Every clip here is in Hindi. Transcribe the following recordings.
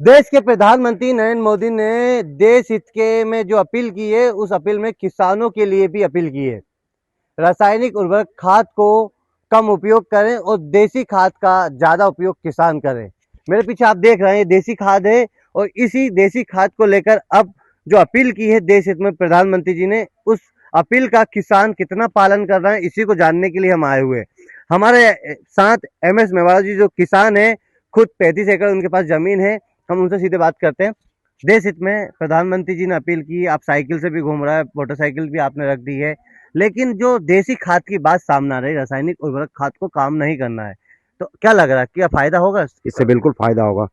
देश के प्रधानमंत्री नरेंद्र मोदी ने देश हित के में जो अपील की है, उस अपील में किसानों के लिए भी अपील की है। रासायनिक उर्वरक खाद को कम उपयोग करें और देसी खाद का ज्यादा उपयोग किसान करें। मेरे पीछे आप देख रहे हैं देसी खाद है, और इसी देसी खाद को लेकर अब जो अपील की है देश हित में प्रधानमंत्री जी ने, उस अपील का किसान कितना पालन कर रहे हैं, इसी को जानने के लिए हम आए हुए हैं। हमारे साथ MS मेवाड़ा जी जो किसान है, खुद 35 एकड़ उनके पास जमीन है। हम उनसे सीधे बात करते हैं। देश हित में प्रधानमंत्री जी ने अपील की, आप साइकिल से भी घूम रहा है, मोटरसाइकिल भी आपने रख दी है, लेकिन जो देसी खाद की बात सामने आ रही, रासायनिक उर्वरक खाद को काम नहीं करना है, तो क्या लग रहा है, क्या फायदा होगा? इससे बिल्कुल फायदा होगा।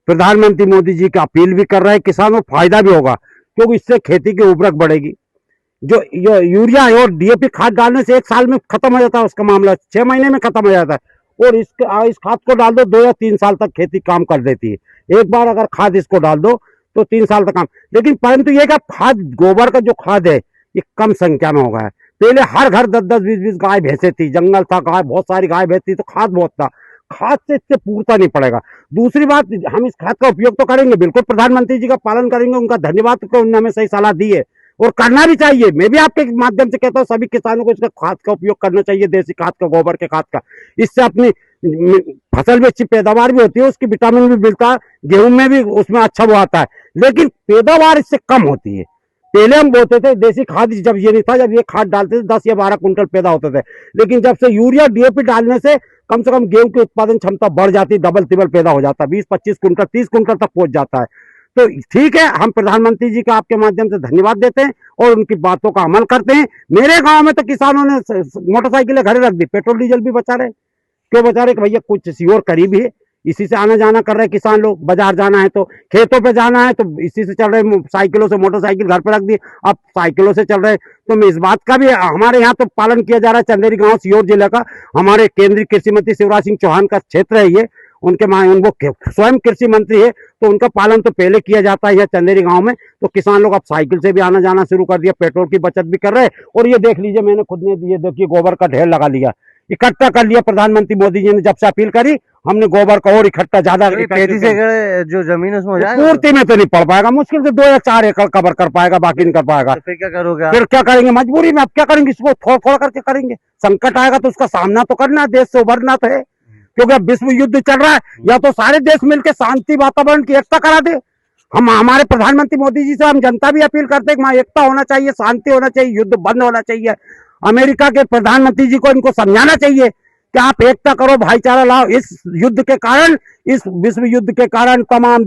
प्रधानमंत्री मोदी जी की अपील भी कर रहे हैं, किसानों को फायदा भी होगा, क्योंकि इससे खेती की उर्वरक बढ़ेगी। जो यूरिया और DAP खाद डालने से 1 साल में खत्म हो जाता है, उसका मामला 6 महीने में खत्म हो जाता है, और इस खाद को डाल दो 2 या 3 साल तक खेती काम कर देती है। एक बार अगर खाद इसको डाल दो तो 3 साल तक काम। लेकिन परंतु ये क्या खाद, गोबर का जो खाद है ये कम संख्या में हो गया है। पहले हर घर 10-10, 20-20 गाय भैंसे थी, जंगल था, गाय बहुत सारी गाय भैंस थी, तो खाद बहुत था। खाद से इससे पूरता नहीं पड़ेगा। दूसरी बात, हम इस खाद का उपयोग तो करेंगे, बिल्कुल प्रधानमंत्री जी का पालन करेंगे, उनका धन्यवाद को उन्होंने हमें सही सलाह दी है और करना भी चाहिए। मैं भी आपके माध्यम से कहता हूँ सभी किसानों को इसका खाद का उपयोग करना चाहिए, देसी खाद का, गोबर के खाद का। इससे अपनी फसल में अच्छी पैदावार भी होती है, उसकी विटामिन भी मिलता है, गेहूं में भी उसमें अच्छा वो आता है, लेकिन पैदावार इससे कम होती है। पहले हम बोलते थे देसी खाद, जब ये नहीं था, जब ये खाद डालते थे 10 या 12 कुंटल पैदा होते थे, लेकिन जब से यूरिया DAP डालने से कम से कम गेहूं की उत्पादन क्षमता बढ़ जाती, डबल तिबल पैदा हो जाता है, 20-25 कुंटल 30 कुंटल तक पहुंच जाता है। तो ठीक है, हम प्रधानमंत्री जी का आपके माध्यम से धन्यवाद देते हैं और उनकी बातों का अमल करते हैं। मेरे गांव में तो किसानों ने मोटरसाइकिलें घरे रख दी, पेट्रोल डीजल भी बचा रहे। क्यों बचा रहे? कि भैया कुछ सीओर करीब ही है, इसी से आना जाना कर रहे हैं किसान लोग। बाजार जाना है तो, खेतों पे जाना है तो इसी से चल रहे, साइकिलों से, मोटरसाइकिल घर पे रख दी, अब साइकिलों से चल रहे। तो मैं इस बात का भी हमारे यहाँ तो पालन किया जा रहा है। चंदेरी गांव सीहोर जिले का, हमारे केंद्रीय कृषि मंत्री शिवराज सिंह चौहान का क्षेत्र है ये, उनके वो स्वयं कृषि मंत्री है, तो उनका पालन तो पहले किया जाता है यह चंदेरी गांव में। तो किसान लोग अब साइकिल से भी आना जाना शुरू कर दिया, पेट्रोल की बचत भी कर रहे हैं। और ये देख लीजिए, मैंने खुद ने ये देखिए गोबर का ढेर लगा लिया, इकट्ठा कर लिया। प्रधानमंत्री मोदी जी ने जब से अपील करी, हमने गोबर का और इकट्ठा ज्यादा। 35 एकड़ जो जमीन है उसमें हो जाएगा? पूर्ति में तो नहीं पड़ पाएगा, मुश्किल से 2 या 4 एकड़ कवर कर पाएगा, बाकी नहीं कर पाएगा। तो फिर क्या करोगे आप? फिर क्या करेंगे, मजबूरी में अब क्या करेंगे, इसको थोड़ा थोड़ा करके करेंगे। संकट आएगा तो उसका सामना तो करना है, देश से उभरना तो है, क्योंकि अब विश्व युद्ध चल रहा है। या तो सारे देश मिलकर शांति वातावरण की एकता करा दे। हम हमारे प्रधानमंत्री मोदी जी से हम जनता भी अपील करते हैं कि वहां एकता होना चाहिए, शांति होना चाहिए, युद्ध बंद होना चाहिए। अमेरिका के प्रधानमंत्री जी को इनको समझाना चाहिए कि आप एकता करो, भाईचारा लाओ। इस युद्ध के कारण, इस विश्व युद्ध के कारण तमाम